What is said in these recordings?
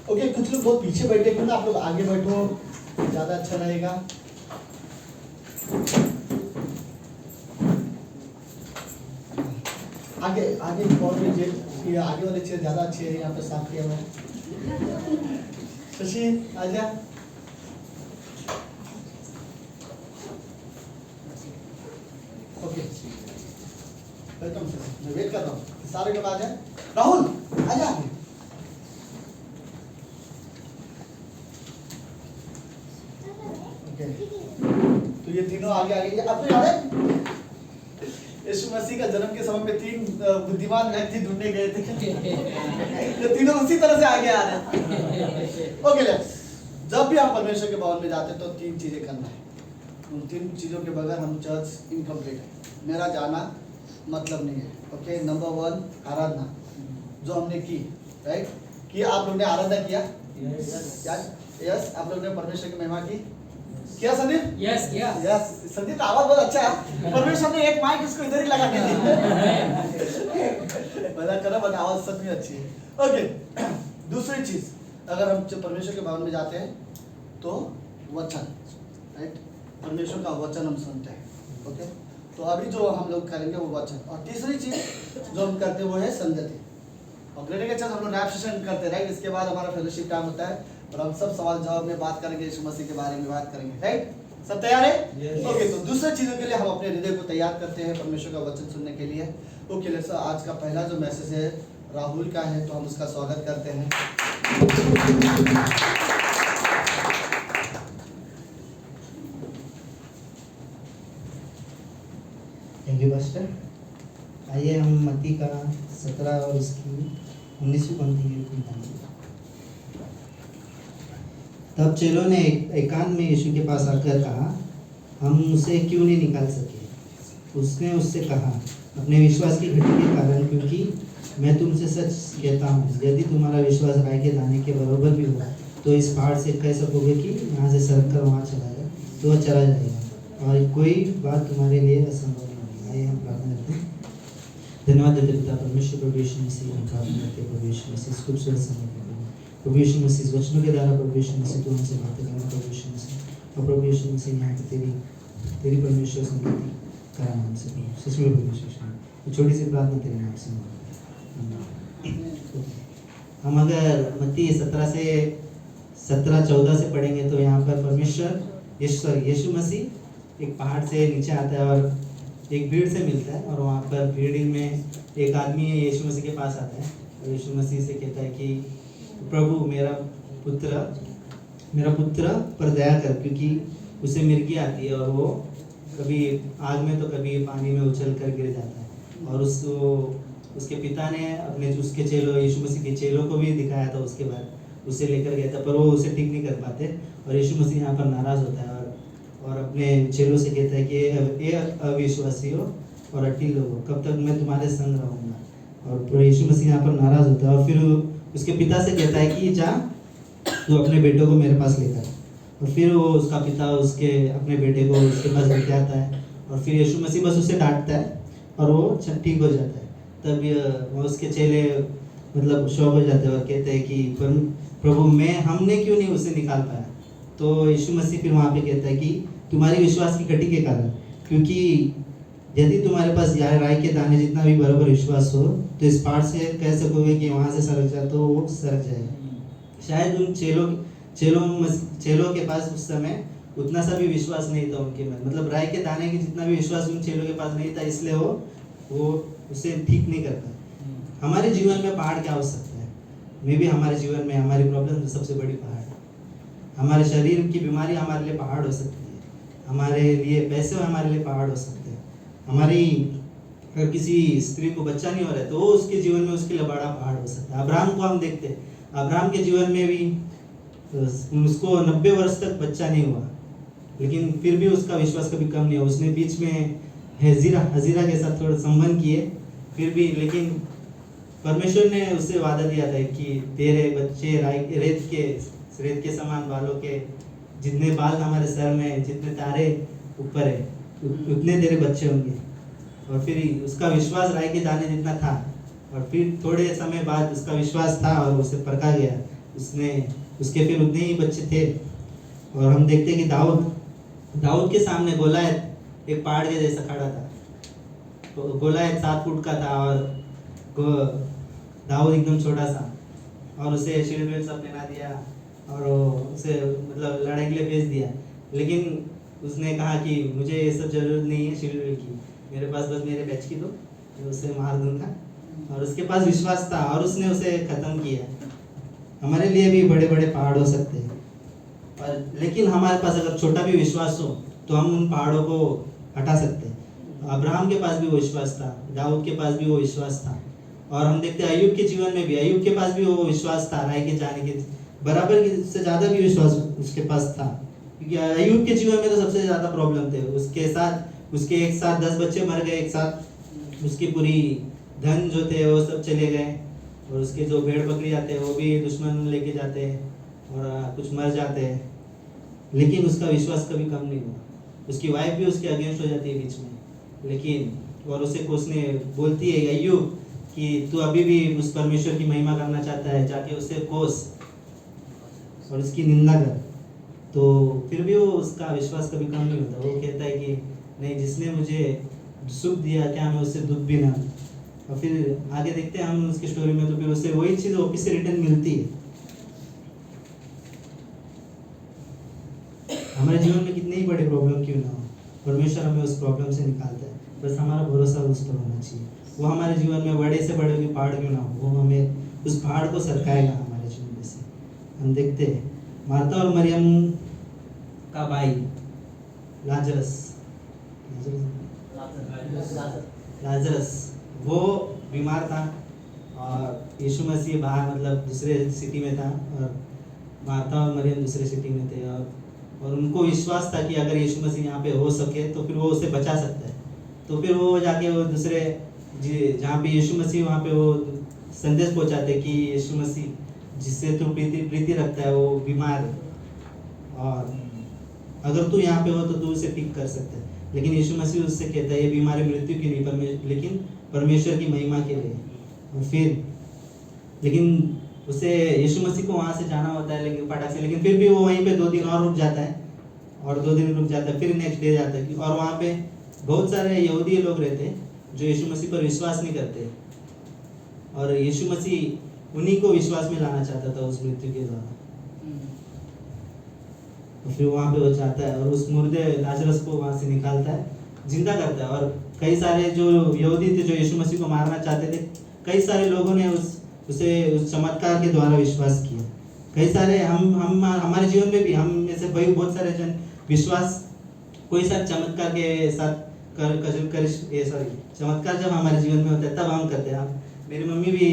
Okay, कुछ लोग बहुत पीछे बैठे क्यों ना आप लोग आगे बैठो, ज्यादा अच्छा रहेगा। आगे आगे और ये आगे वाले चेयर ज्यादा अच्छे है, यहाँ पे साफ किया हुआ है। शशि आजा। ओके वेलकम सर, मैं वेट कर रहा हूँ, सारे लोग आ जाए। राहुल आजा। ओके तो ये तीनों आगे आगे, आपको याद है यीशु मसीह का जन्म के समय में 3 बुद्धिमान व्यक्ति ढूंढने गए थे। तो तीनों उसी तरह से आगे आ रहे हैं। ओके लेट्स, जब भी आप परमेश्वर के भवन में जाते हैं तो 3 चीजें करना है। उन 3 चीजों के बगैर हम चर्च इनकम्प्लीट है, मेरा जाना मतलब नहीं है। ओके नंबर 1 आराधना जो हमने की, राइट कि आप लोग ने आराधना किया। यस आप लोग ने परमेश्वर की महिमा की क्या संदीप? यस किया। यस संदीप आवाज बहुत अच्छा है। परमेश्वर ने एक माइक इसको इधर ही लगा के दी। मजाक कर रहा, बट आवाज सच में अच्छी है। ओके दूसरी चीज, अगर हम परमेश्वर के भवन में जाते हैं तो वचन, राइट परमेश्वर का वचन हम सुनते हैं। ओके, तो अभी जो हम लोग करेंगे वो वचन, और तीसरी चीज जो हम करते हैं वो है संगति। और ग्रेडिंग के हम लोग रैप सेशन करते हैं, राइट। इसके बाद हमारा फेलोशिप टाइम होता है और हम सब सवाल जवाब में बात करेंगे, यीशु मसीह के बारे में बात करेंगे, राइट। सब तैयार है? ओके, तो दूसरे चीजों के लिए हम अपने हृदय को तैयार करते हैं परमेश्वर का वचन सुनने के लिए। ओके लेट्स, आज का पहला जो मैसेज है राहुल का है, तो हम उसका स्वागत करते हैं। Thank you pastor. आइए हम मत्ती का 17 और उसकी 19वीं पंक्ति की पढ़ेंगे। तब चेलों ने एकांत में यीशु के पास आकर कहा, हम उसे क्यों नहीं निकाल सके? उसने उससे कहा, अपने विश्वास की घटी के कारण, क्योंकि मैं तुमसे सच कहता हूँ, यदि तुम्हारा विश्वास राई के दाने के बराबर भी हो तो इस पहाड़ से कह सकोगे कि यहाँ से सरक कर वहाँ चला जाए तो वह चला जाएगा, और कोई बात तुम्हारे लिए असंभव नहीं होगी। आइए हम प्रार्थना करते हैं। धन्यवाद देते पिता परमेश्वर, प्रभु यीशु मसीह, हम प्रार्थना करते हैं प्रभु यीशु मसीह, खूबसूरत समय के लिए प्रभु यीशु मसीह, वचनों के द्वारा प्रभु यीशु मसीह तू हमसे बातें करना प्रभु यीशु मसीह, और प्रभु यीशु मसीह यहाँ पे तेरी परमेश्वर संगति कराना हमसे प्रभु सच में प्रभु यीशु, छोटी सी प्रार्थना तेरे नाम से। हम अगर मत्ती 17-14 से पढ़ेंगे तो यहाँ पर परमेश्वर यीशु मसीह एक पहाड़ से नीचे आता है और एक भीड़ से मिलता है, और वहाँ पर भीड़ में एक आदमी यीशु मसीह के पास आता है और यीशु मसीह से कहता है कि प्रभु मेरा पुत्र पर दया कर, क्योंकि उसे मिर्गी आती है और वो कभी आग में तो कभी पानी में उछल कर गिर जाता है। और उसके पिता ने उसके चेलों, यीशु मसीह के चेलों को भी दिखाया था, उसके बाद उसे लेकर गया था, पर वो उसे ठीक नहीं कर पाते, और यीशु मसीह यहाँ पर नाराज़ होता है और अपने चेलों से कहता है कि ये अविश्वासियों और अट्टी लोगों, कब तक मैं तुम्हारे संग रहूँगा। और यीशु मसीह यहाँ पर नाराज़ होता है और फिर उसके पिता से कहता है कि जा तू अपने बेटे को मेरे पास लेकर। और फिर वो उसका पिता अपने बेटे को उसके पास लेके आता है, और फिर यीशु मसीह बस उसे डांटता है और वो ठीक हो जाता है। तब उसके चेले मतलब शौक हो जाते हैं और कहते हैं कि प्रभु हमने क्यों नहीं उसे निकाल पाया? तो यीशु मसीह फिर वहाँ पे कहता है कि तुम्हारी विश्वास की घटी के कारण, क्योंकि यदि तुम्हारे पास राई के दाने जितना भी बराबर विश्वास हो तो इस पहाड़ से कह सकोगे कि वहाँ से सरक जा तो वो सरक जाएगा। शायद उन चेलों के पास उस समय उतना सा भी विश्वास नहीं था उनके में, मतलब राई के दाने की जितना भी विश्वास उन चेलों के पास नहीं था, इसलिए वो उसे ठीक नहीं कर पाए। हमारे जीवन में पहाड़ क्या हो सकता है? मे भी हमारे जीवन में हमारी प्रॉब्लम तो सबसे बड़ी पहाड़ है। हमारे शरीर की बीमारी हमारे लिए पहाड़ हो सकती है, हमारे लिए पैसे हमारे लिए पहाड़ हो सकते हैं, हमारी अगर किसी स्त्री को बच्चा नहीं हो रहा है तो वो उसके जीवन में उसके लिए बड़ा पहाड़ हो सकता है। अब्राहम को हम देखते हैं, अब्राहम के जीवन में भी उसको 90 वर्ष तक बच्चा नहीं हुआ, लेकिन फिर भी उसका विश्वास कभी कम नहीं हुआ। उसने बीच में हजीरा के साथ थोड़ा संबंध किए, फिर भी, लेकिन परमेश्वर ने उससे वादा दिया था कि तेरे बच्चे रेत के समान बालों के, जितने बाल हमारे सर में, जितने तारे ऊपर है उतने तेरे बच्चे होंगे। और फिर उसका विश्वास राई के दाने जितना था, और फिर थोड़े समय बाद उसका विश्वास था और उसे परखा गया, उसके फिर उतने ही बच्चे थे। और हम देखते हैं कि दाऊद के सामने गोलायत एक पहाड़ के जैसा खड़ा था। तो गोलायत 7 फुट का था और दाऊद एकदम छोटा सा, और उसे शील्ड वेल सब पहना दिया और उसे मतलब लड़ाई के लिए भेज दिया। लेकिन उसने कहा कि मुझे ये सब जरूरत नहीं है शील्ड वेल की, मेरे पास बस मेरे बैच की दो, मैं उसे मार दूंगा। और उसके पास विश्वास था और उसने उसे खत्म किया। हमारे लिए भी बड़े बड़े पहाड़ हो सकते हैं, और लेकिन हमारे पास अगर छोटा भी विश्वास हो तो हम उन पहाड़ों को हटा सकते हैं। अब्राहम के पास भी वो विश्वास था, दाऊद के पास भी वो विश्वास था, और हम देखते हैं अय्यूब के जीवन में भी, अय्यूब के पास भी वो विश्वास था, राई के जाने के बराबर से ज़्यादा भी विश्वास उसके पास था, क्योंकि अय्यूब के जीवन में तो सबसे ज़्यादा प्रॉब्लम थे। उसके एक साथ 10 बच्चे मर गए, एक साथ उसकी पूरी धन जो थे वो सब चले गए, और उसके जो भेड़ बकरी आते हैं वो भी दुश्मन लेके जाते हैं और कुछ मर जाते हैं। लेकिन उसका विश्वास कभी कम नहीं हुआ। उसकी वाइफ भी उसके अगेंस्ट हो जाती है बीच में, लेकिन और उसने बोलती है अय्यूब कि तू अभी भी उस परमेश्वर की महिमा करना चाहता है, जाके उससे कोस और उसकी निंदा कर। तो फिर भी वो उसका विश्वास कभी कम नहीं होता। वो कहता है कि नहीं, जिसने मुझे सुख दिया क्या मैं उससे दुख भी ना दूं। और फिर आगे देखते हैं हम उसकी स्टोरी में, तो फिर उससे वही चीज़ वापस से रिटर्न मिलती है। हमारे जीवन में कितने ही बड़े प्रॉब्लम क्यों ना हो, परमेश्वर हमें उस प्रॉब्लम से निकालता है। बस हमारा भरोसा उस पर होना चाहिए। वो हमारे जीवन में बड़े से बड़े भी पहाड़ क्यों ना हो, वो हमें उस पहाड़ को सरकाएगा हमारे जीवन में से। हम देखते हैं मार्था और मरियम का भाई लाजरस लाजरस वो बीमार था, और यीशु मसीह बाहर मतलब दूसरे सिटी में था, और मार्था और मरियम दूसरे सिटी में थे। और उनको विश्वास था कि अगर यीशु मसीह यहाँ पे हो सके तो फिर वो उसे बचा सकता है। तो फिर वो जाके वो दूसरे जहाँ पे यीशु मसीह, वहाँ पे वो संदेश पहुँचाते कि यीशु मसीह जिससे तू प्रीति रखता है वो बीमार है, और अगर तू यहाँ पे हो तो तू उसे ठीक कर सकता है। लेकिन यीशु मसीह उससे कहता है ये बीमारी मृत्यु की नहीं, लेकिन परमेश्वर की महिमा के लिए। और फिर लेकिन उसे यीशु मसीह को वहाँ से जाना होता है लेकिन फटाक से, लेकिन फिर भी वो वहीं पे 2 दिन और रुक जाता है, और 2 दिन रुक जाता है, फिर नेक्स्ट डे जाता है। और वहाँ पे बहुत सारे यहूदी लोग रहते हैं जो यीशु मसीह पर विश्वास नहीं करते, और यीशु मसीह उन्हीं को विश्वास में लाना चाहता था उस मृत्यु के द्वारा। तो फिर वहाँ पे वो जाता है और उस मुर्दे लाजरस को वहाँ से निकालता है, जिंदा करता है। और कई सारे जो यहूदी थे जो यीशु मसीह को मारना चाहते थे, कई सारे लोगों ने उसे उस चमत्कार के द्वारा विश्वास किया। कई सारे हम हमारे जीवन में भी हम में से बहुत सारे जन विश्वास कोई सा चमत्कार के साथ चमत्कार जब हमारे जीवन में होता है तब हम करते हैं। मेरी मम्मी भी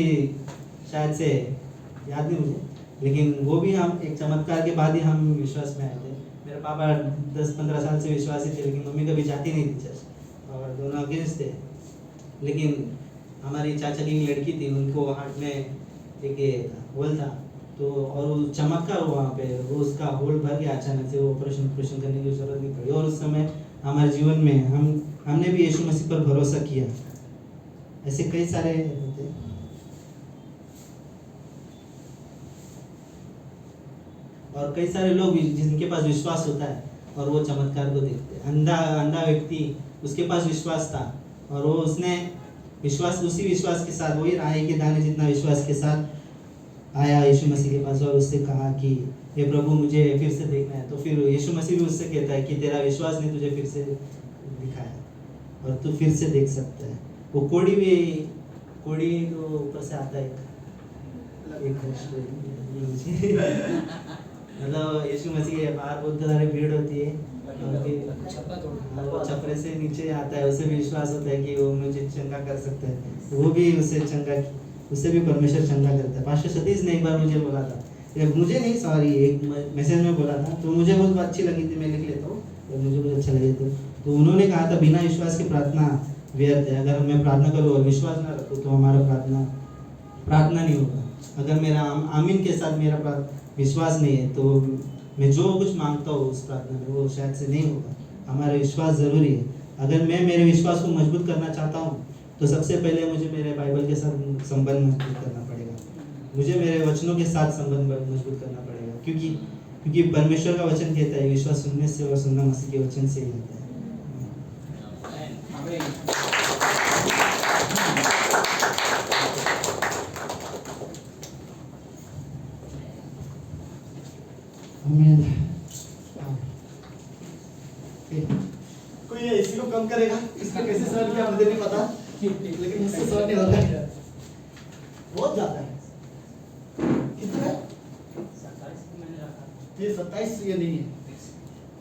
शायद से याद नहीं मुझे, लेकिन वो भी हम एक चमत्कार के बाद ही हम विश्वास में आए थे। मेरे पापा 10-15 साल से विश्वासी थे, लेकिन मम्मी कभी जाती नहीं थी चर्च, और दोनों अगेंस्ट थे। लेकिन हमारी चाचा की लड़की थी, उनको हार्ट में एक होल था, तो और वो चमत्कार हुआ वहाँ पे, वो उसका होल भर गया अचानक से, वो ऑपरेशन करने की जरूरत नहीं पड़ी। और उस समय हमारे जीवन में हमने भी यीशु मसीह पर भरोसा किया। ऐसे कई सारे होते। और कई सारे लोग जिनके पास विश्वास होता है और वो चमत्कार को देखते हैं। अंधा व्यक्ति, उसके पास विश्वास था, और वो उसने उसी विश्वास के साथ, वही राई के दाने जितना विश्वास के साथ आया यीशु मसीह के पास और उससे कहा कि हे प्रभु मुझे फिर से देखना है। तो फिर यीशु मसीह भी उससे कहता है कि तेरा विश्वास ने तुझे फिर से दिखाया और तू फिर से देख सकता है। वो कोड़ी तो ऊपर से आता है मतलब यीशु मसीह के बाहर बहुत सारी भीड़ होती है, वो छपरे से नीचे आता है, उसे भी विश्वास होता है कि वो मुझे चंगा कर सकता है, वो भी उसे भी परमेश्वर चंगा करता है। पास्टर सतीश ने एक बार मुझे बोला था, मुझे नहीं सॉरी एक मैसेज में बोला था, तो मुझे बहुत अच्छी लगी थी, मैं लिख लेता हूँ और मुझे बहुत अच्छा लगे तो उन्होंने कहा था बिना विश्वास की प्रार्थना व्यर्थ है। अगर मैं प्रार्थना करूँ और विश्वास ना रखूँ तो हमारा प्रार्थना नहीं होगा। अगर मेरा आमीन के साथ मेरा विश्वास नहीं है तो मैं जो कुछ मांगता हूँ उस प्रार्थना में वो शायद से नहीं होगा। हमारा विश्वास ज़रूरी है। अगर मैं मेरे विश्वास को मजबूत करना चाहता हूँ तो सबसे पहले मुझे मेरे बाइबल के साथ संबंध मजबूत करना पड़ेगा, मुझे मेरे वचनों के साथ संबंध मजबूत करना पड़ेगा, क्योंकि परमेश्वर का वचन कहता है विश्वास सुनने से और सुनना मसीह के वचन से ही होता है। कोई इसी को कम करेगा? इसको कैसे सर किया मुझे नहीं पता, लेकिन मुझसे सर नहीं होता है, बहुत ज्यादा है। कितना है? 27 मैंने रखा। ये 27 ये नहीं है,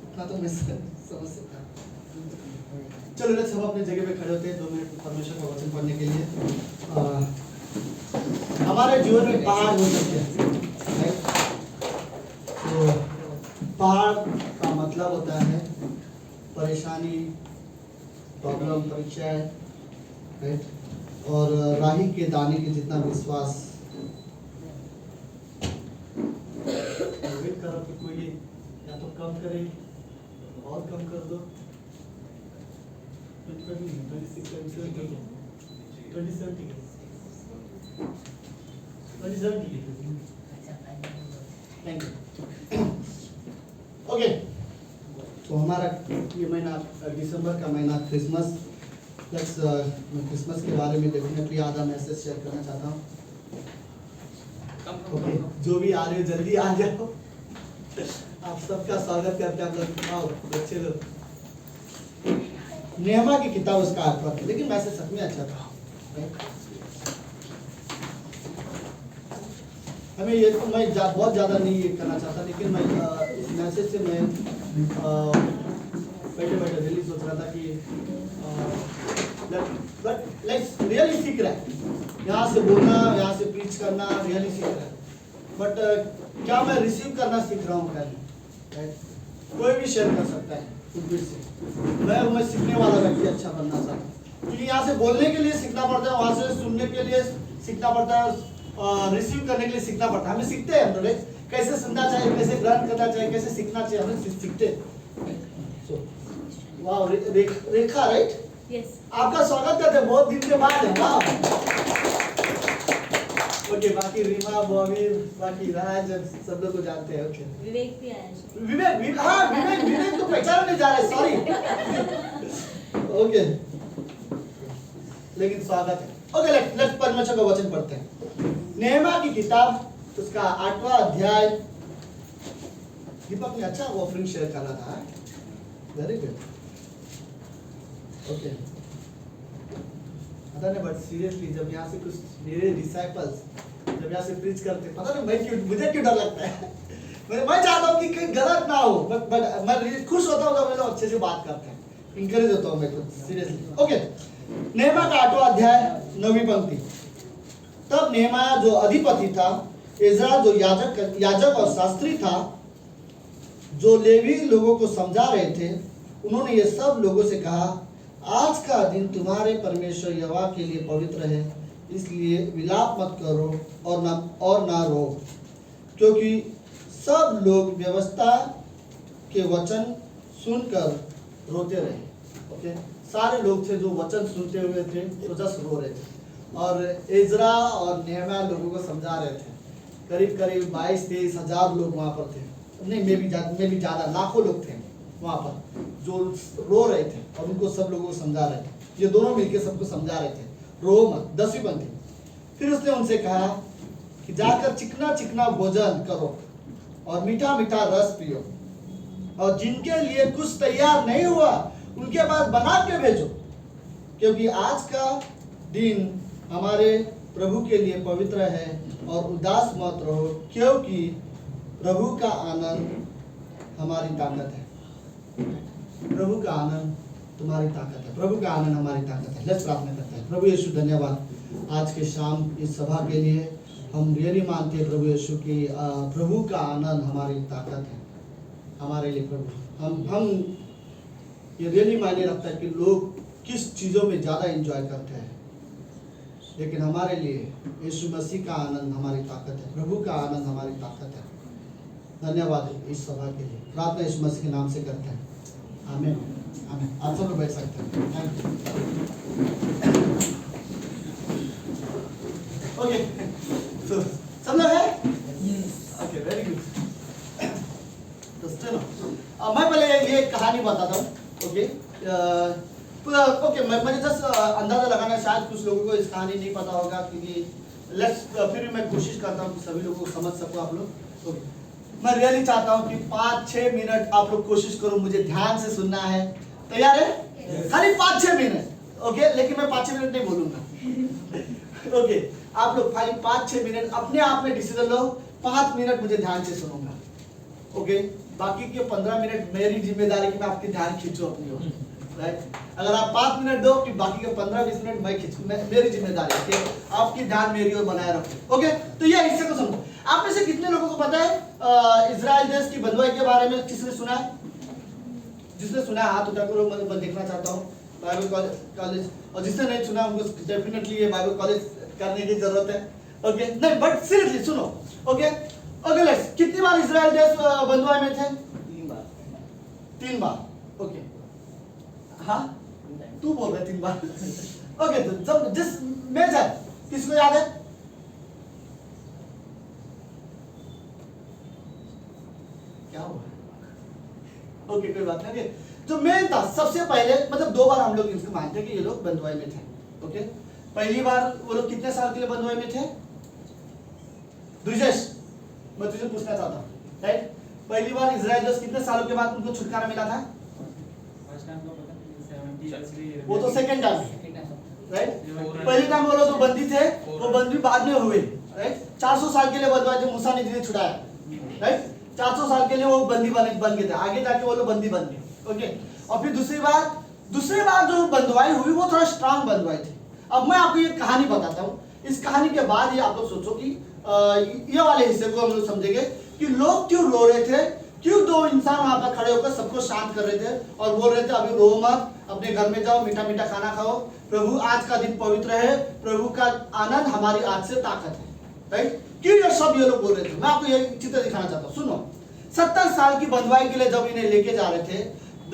इतना तो मैं समझ सकता। चलो लेट्स सब अपने जगह पे खड़े होते हैं 2 मिनट परमेश्वर का वचन पढ़ने के लिए। हमारे जीवन में पहाड़ हो सकते हैं, तो पहाड़ का मतलब होता है परेशानी, प्रॉब्लम, परीक्षाएं, राइट? और राही के दाने के जितना विश्वास। वेट करो कि कोई या तो कम करे और कम कर दो। 27 थैंक यू। ये महीना दिसंबर का महीना क्रिसमस प्लस मैं क्रिसमस के बारे में डेफिनेटली आधा मैसेज शेयर करना चाहता हूँ। ओके, जो भी आ रहे हो जल्दी आ जाओ। आप सबका स्वागत करते हैं आप लोग। आओ बच्चे लोग। नेहमा की किताब उसका आठवां, लेकिन मैसेज सच में अच्छा था। हमें ये तो मैं बहुत ज़्यादा नहीं ये करना चाहता, लेकिन मैं इस मैसेज से मैं बैठे बैठे रियली सोच रहा था कि रियली सीख रहा है, यहाँ से बोलना, यहाँ से प्रीच करना रियली सीख रहा है। बट क्या मैं रिसीव करना सीख रहा हूँ? कोई भी शेयर कर सकता है कुछ से। मैं सीखने वाला व्यक्ति अच्छा बनना चाहता हूँ, क्योंकि यहाँ से बोलने के लिए सीखना पड़ता है, वहाँ से सुनने के लिए सीखना पड़ता है, रिसीव करने के लिए सीखना पड़ता है। हमें सीखते हैं हम लोग कैसे सुनना चाहिए, कैसे ग्रहण करना चाहिए, कैसे सीखना चाहिए, हमें सीखते हैं। वाह रेखा, राइट? यस। आपका स्वागत करते हैं बहुत दिन के बाद है। वाह। ओके, बाकी रीमा, बॉबी, बाकी राज सब लोग को जानते हैं। ओके, विवेक भी आया है। विवेक तो पहचान नहीं जा रहा है, सॉरी। ओके, लेकिन स्वागत है। ओके, लेट्स परमेश्वर का वचन पढ़ते हैं। नेहमा की किताब उसका 8वां अध्याय। दीपक ने अच्छा वो ऑफरिंग शेयर कर रहा था। Very good. ओके, पता नहीं, बट सीरियसली जब यहाँ से कुछ मेरे डिसाइपल्स जब यहाँ से प्रीच करते, पता नहीं मुझे क्यों डर लगता है। मैं चाहता हूँ कि कहीं गलत ना हो, बट मैं खुश होता हूँ जब ये लोग अच्छे से बात करते हैं, इंकरेज होता हूँ मैं खुद सीरियसली। ओके, नेहमा का 8वां अध्याय 9वीं पंक्ति। तब नेहमा जो अधिपति था, इज़रा जो याजक और शास्त्री था, जो लेवी लोगों को समझा रहे थे, उन्होंने ये सब लोगों से कहा, आज का दिन तुम्हारे परमेश्वर यहोवा के लिए पवित्र है, इसलिए विलाप मत करो और ना रो, क्योंकि सब लोग व्यवस्था के वचन सुनकर रोते रहे। ओके, सारे लोग थे जो वचन सुनते हुए थे तो जस्ट रो रहे थे। और इज़रा और नेहमा लोगों को समझा रहे थे। करीब करीब 22-23 हजार लोग वहाँ पर थे, नहीं मैं भी ज़्यादा, लाखों लोग थे वहाँ पर जो रो रहे थे और उनको सब लोगों को समझा रहे थे। ये दोनों मिलकर सबको समझा रहे थे, रो मत। 10वीं पंक्ति। फिर उसने उनसे कहा कि जाकर चिकना चिकना भोजन करो और मीठा मीठा रस पियो, और जिनके लिए कुछ तैयार नहीं हुआ उनके पास बना के भेजो, क्योंकि आज का दिन हमारे प्रभु के लिए पवित्र है, और उदास मत रहो, क्योंकि प्रभु का आनंद हमारी ताकत है। प्रभु का आनंद तुम्हारी ताकत है, प्रभु का आनंद हमारी ताकत है। लेट्स प्रार्थना करते हैं। प्रभु यीशु, धन्यवाद आज के शाम इस सभा के लिए। हम रियली मानते हैं प्रभु यीशु की प्रभु का आनंद हमारी ताकत है हमारे लिए। प्रभु हम ये रियली मायने रखता है कि लोग किस चीज़ों में ज़्यादा एंजॉय करते हैं, लेकिन हमारे लिए यीशु मसीह का आनंद हमारी ताकत है, प्रभु का आनंद हमारी ताकत है। धन्यवाद इस सभा के लिए। प्रार्थना यीशु मसीह के नाम से करते हैं, आमीन आमीन। आप सब लोग बैठ सकते हैं। Thank you. ओके, तो सब लोग है? Okay, very good. तो सुनो, मैं पहले ये कहानी बताता हूँ। ओके, ओके, मुझे जस्ट अंदाजा लगाना, शायद कुछ लोगों को इस कहानी नहीं पता होगा, क्योंकि फिर मैं कोशिश करता हूँ कि सभी लोगों को समझ सको आप लोग। ओके, मैं रियली चाहता हूँ कि 5-6 मिनट आप लोग कोशिश करो, मुझे ध्यान से सुनना है। तैयार है? खाली 5-6 मिनट। ओके, लेकिन मैं 5-6 मिनट नहीं बोलूँगा। ओके, आप लोग खाली 5-6 मिनट अपने आप में डिसीजन लो। 5 मिनट मुझे ध्यान से सुनूंगा। ओके, बाकी के 15 मिनट मेरी जिम्मेदारी कि मैं आपकी ध्यान खींचूं अपनी ओर, राइट? अगर आप 5 मिनट दो कि बाकी के 15-20 मिनट मैं खींचूं, मेरी जिम्मेदारी है कि आपकी ध्यान मेरी ओर बनाए रखो। ओके, तो ये हिस्से को समझो। आप में से कितने लोगों को पता है इजराइल देश की बंधुआई के बारे में? किसने सुना है? जिसने सुना है हाथ उठा करो, मैं देखना चाहता हूँ। बाइबल कॉलेज, और जिसने नहीं सुना उनको डेफिनेटली ये बाइबल कॉलेज करने की जरूरत है। ओके, नहीं बट सीरियसली सुनो। ओके, ओके, लेट्स, कितनी बार इजराइल देश बंधुआई में थे? 3 बार। ओके, हाँ तू बोल रहा 3 बार। ओके, तो जब जिस मेजर किसको याद है? क्या हुआ? ओके, कोई बात नहीं। जो मेन था सबसे पहले, मतलब 2 बार हम लोग इसको मानते हैं कि ये लोग बंधुआई में थे। ओके, पहली बार वो लोग कितने साल के लिए बंधुआई में थे? ब्रिजेश, मैं तुझे पूछना चाहता हूँ, राइट? पहली बार इजराइल देश कितने सालों के बाद उनको छुटकारा मिला था? वो तो सेकंड टाइम, राइट? पहली टाइम वो लोग जो बंदी थे वो बंदी बाद में हुए, राइट? 400 साल के लिए बंधुआई थे, मूसा ने जिन्हें छुड़ाया, राइट? 400 साल के लिए वो बंदी बन गए थे, आगे जाके वो लोग बंदी बन गए। ओके, और फिर दूसरी बार जो बंधुआई हुई वो थोड़ा स्ट्रांग बंधुआई थी। अब मैं आपको ये कहानी बताता हूँ, इस कहानी के बाद ये आप लोग सोचो कि ये वाले हिस्से को हम लोग समझेंगे कि लोग क्यों रो रहे थे, क्यों 2 इंसान वहां पर खड़े होकर सबको शांत कर रहे थे और बोल रहे थे अभी रो मत, अपने घर में जाओ, मीठा मीठा खाना खाओ, प्रभु आज का दिन पवित्र है, प्रभु का आनंद हमारी आज से ताकत है, राइट? क्यों ये लोग बोल रहे थे? मैं आपको ये चित्र दिखाना चाहता हूँ, सुनो। 70 साल की बंधुआई के लिए जब इन्हें लेके जा रहे थे,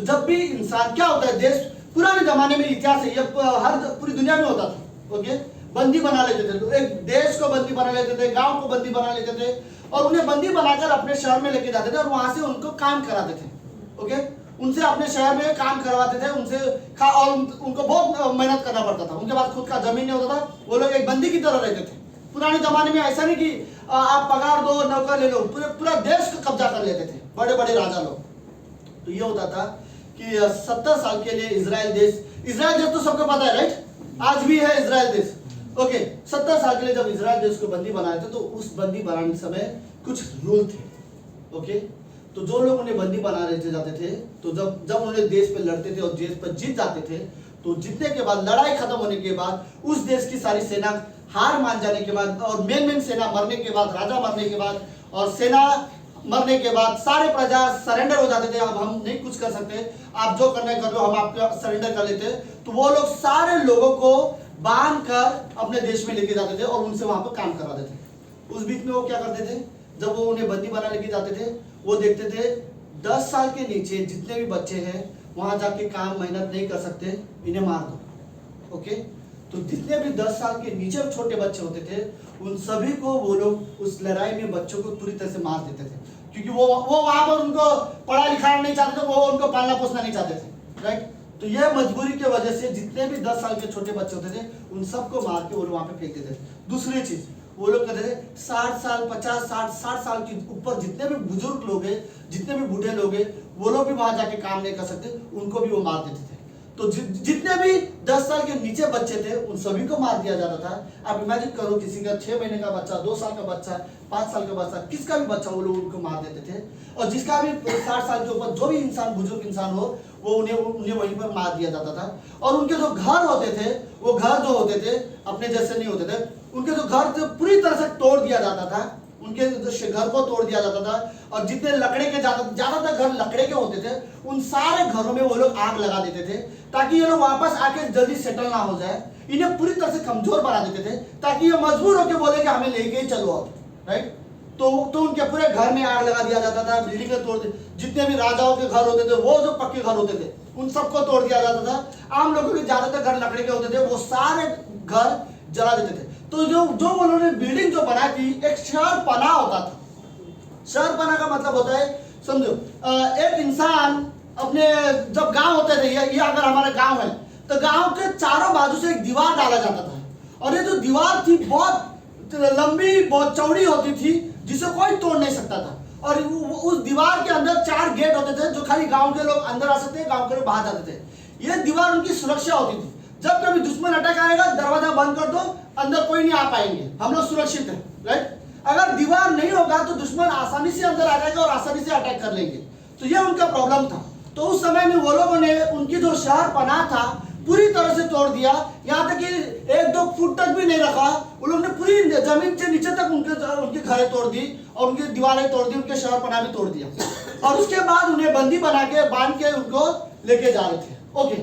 जब भी इंसान, क्या होता है, देश पुराने जमाने में इतिहास है, ये हर पूरी दुनिया में होता था। ओके, बंदी बना लेते थे, एक देश को बंदी बना लेते थे, गांव को बंदी बना लेते थे और उन्हें बंदी बनाकर अपने शहर में लेके जाते थे और वहां से उनको काम कराते थे। ओके, उनसे अपने शहर में काम करवाते थे, उनसे और उनको बहुत मेहनत करना पड़ता था, उनके पास खुद का जमीन नहीं होता था, वो लोग एक बंदी की तरह रहते थे। पुराने जमाने में ऐसा नहीं कि आप पगार दो, नौकर ले लो, पूरा देश को कब्जा कर लेते थे बड़े बड़े राजा लोग। तो ये होता था कि 70 साल के लिए इजराइल देश तो सबको पता है, राइट? आज भी है इजराइल देश। ओके, 70 साल के लिए जब इजराइल देश को बंदी बनाए थे तो उस बंदी बनाने समय कुछ रूल थे। ओके, तो जो लोग उन्हें बंदी बना रहे जाते थे, तो जब उन्हें देश पे लड़ते थे और देश पर जीत जाते थे, तो जीतने के बाद, लड़ाई खत्म होने के बाद, उस देश की सारी सेना हार मान जाने के बाद और मेन सेना मरने के बाद, राजा मरने के बाद और सेना मरने के बाद सारे प्रजा सरेंडर हो जाते थे, अब हम नहीं कुछ कर सकते, आप जो करना है कर लो, हम आपका सरेंडर कर लेते। तो वो लोग सारे लोगों को बांध कर अपने देश में लेके जाते थे और उनसे वहां पर काम करवाते थे। उस बीच में वो क्या करते थे, जब वो उन्हें बंदी बना लेके जाते थे, वो देखते थे 10 साल के नीचे जितने भी बच्चे हैं वहां जाके काम मेहनत नहीं कर सकते, इन्हें मार दो। ओके, तो जितने भी 10 साल के नीचे छोटे बच्चे होते थे उन सभी को वो लोग उस लड़ाई में बच्चों को पूरी तरह से मार देते थे, क्योंकि वो वहां पर उनको पढ़ा लिखाना नहीं चाहते थे, वो उनको पालना पोसना नहीं चाहते थे, राइट? तो यह मजबूरी की वजह से जितने भी 10 साल के छोटे बच्चे होते थे उन सबको मार के वो लोग वहां पे फेंकते थे। दूसरी चीज वो लोग कहते थे 60 साल 50 60 साल के ऊपर जितने भी बुजुर्ग लोग हैं, जितने भी बूढ़े लोग हैं, वो लोग भी वहां जाके काम नहीं कर सकते, उनको भी वो मार देते थे। तो जितने भी 10 साल के नीचे बच्चे थे उन सभी को मार दिया जाता था। आप इमेजिन करो, किसी का 6 महीने का बच्चा, 2 साल का बच्चा, 5 साल का बच्चा, किसका भी बच्चा वो लोग उनको मार देते थे। और जिसका भी 60 साल के ऊपर जो भी इंसान, बुजुर्ग इंसान हो, वो उन्हें वहीं पर मार दिया जाता था। और उनके जो घर होते थे, वो घर जो होते थे अपने जैसे नहीं होते थे, उनके जो घर थे पूरी तरह से तोड़ दिया जाता था, उनके घर को तोड़ दिया जाता था। और जितने लकड़े के ज्यादातर घर लकड़े के होते थे, उन सारे घरों में वो लोग आग लगा देते थे ताकि ये लोग वापस आके जल्दी सेटल ना हो जाए। इन्हें पूरी तरह से कमजोर बना देते थे ताकि ये मजबूर होकर बोले कि हमें लेके ही चलो अब, राइट? तो उनके पूरे घर में आग लगा दिया जाता था, बिल्डिंग तोड़ दी, जितने भी राजाओं के घर होते थे, वो जो पक्के घर होते थे, उन सबको तोड़ दिया जाता था। आम लोगों के ज्यादातर घर लकड़े के होते थे, वो सारे घर जला देते थे। तो जो उन्होंने बिल्डिंग जो बनाई थी, एक शहर पना होता था। शहर पना का मतलब होता है, समझो, एक इंसान अपने, जब गांव होते थे, ये अगर हमारा गांव है तो गांव के चारों बाजू से एक दीवार डाला जाता था, और ये जो दीवार थी बहुत लंबी, बहुत चौड़ी होती थी, जिसे कोई तोड़ नहीं सकता था। और उस दीवार के अंदर 4 गेट होते थे, जो खाली गांव के लोग अंदर आ सकते थे, गांव के लोग बाहर जाते थे। ये दीवार उनकी सुरक्षा होती थी, जब कभी दुश्मन अटैक आएगा, दरवाजा बंद कर दो, अंदर कोई नहीं आ पाएंगे, हम लोग सुरक्षित हैं, राइट? अगर दीवार नहीं होगा तो दुश्मन आसानी से अंदर आ जाएगा और आसानी से अटैक कर लेंगे। तो ये उनका प्रॉब्लम था। तो उस समय में वो लोगों ने उनकी जो शहर पनाह था पूरी तरह से तोड़ दिया, यहाँ तक कि 1-2 फुट तक भी नहीं रखा। वो लोग ने पूरी जमीन से नीचे तक उनकी घरें तोड़ दी और उनकी दीवारें तोड़ दी, उनके शहर पनाह भी तोड़ दिया। और उसके बाद उन्हें बंदी बना के बांध के उनको लेके जा रहे थे। ओके,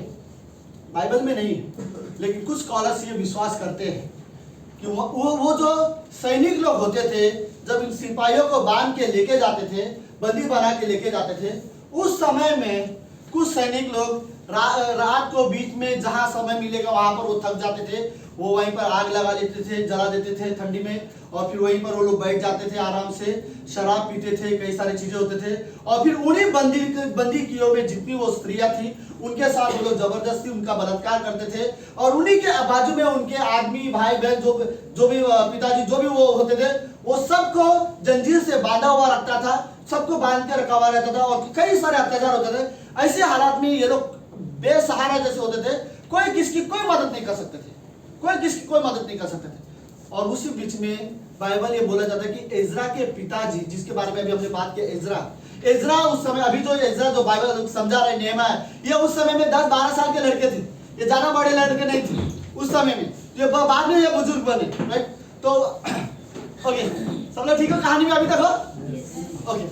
बाइबल में नहीं है, लेकिन कुछ स्कॉलर्स ये विश्वास करते हैं कि वो जो सैनिक लोग होते थे, जब इन सिपाहियों को बांध के लेके जाते थे, बंदी बना के लेके जाते थे, उस समय में कुछ सैनिक लोग रात को बीच में जहां समय मिलेगा वहां पर वो थक जाते थे, वो वहीं पर आग लगा लेते थे, जला देते थे ठंडी में, और फिर वहीं पर वो लोग बैठ जाते थे आराम से, शराब पीते थे, कई सारी चीजें होते थे, और फिर उन्हीं बंदी कियों में जितनी वो स्त्रियां थी उनके साथ वो लोग जबरदस्ती उनका बलात्कार करते थे, और उन्हीं के बाजू में उनके आदमी भाई बहन जो भी पिताजी जो भी वो होते थे, वो सबको जंजीर से बांधा हुआ रखता था, सबको बांध के रखा हुआ रहता था, और कई सारे अत्याचार होते थे। ऐसे हालात में ये लोग बेसहारा जैसे होते थे, कोई किसकी कोई मदद नहीं कर सकते थे, कोई किसकी कोई मदद नहीं कर सकते थे। और उसी बीच में बाइबल ये बोला जाता है कि इज़रा के पिताजी, जिसके बारे में अभी हमने बात की, इज़रा उस समय, अभी जो इज़रा जो बाइबल समझा रहे नेहमिया है, ये उस समय में 10-12 साल के लड़के थे, ये ज्यादा बड़े लड़के नहीं थे उस समय में, ये बाद में ये बुजुर्ग बने, राइट। तो ओके, सब लोग ठीक हो कहानी में अभी तक हो? ओके।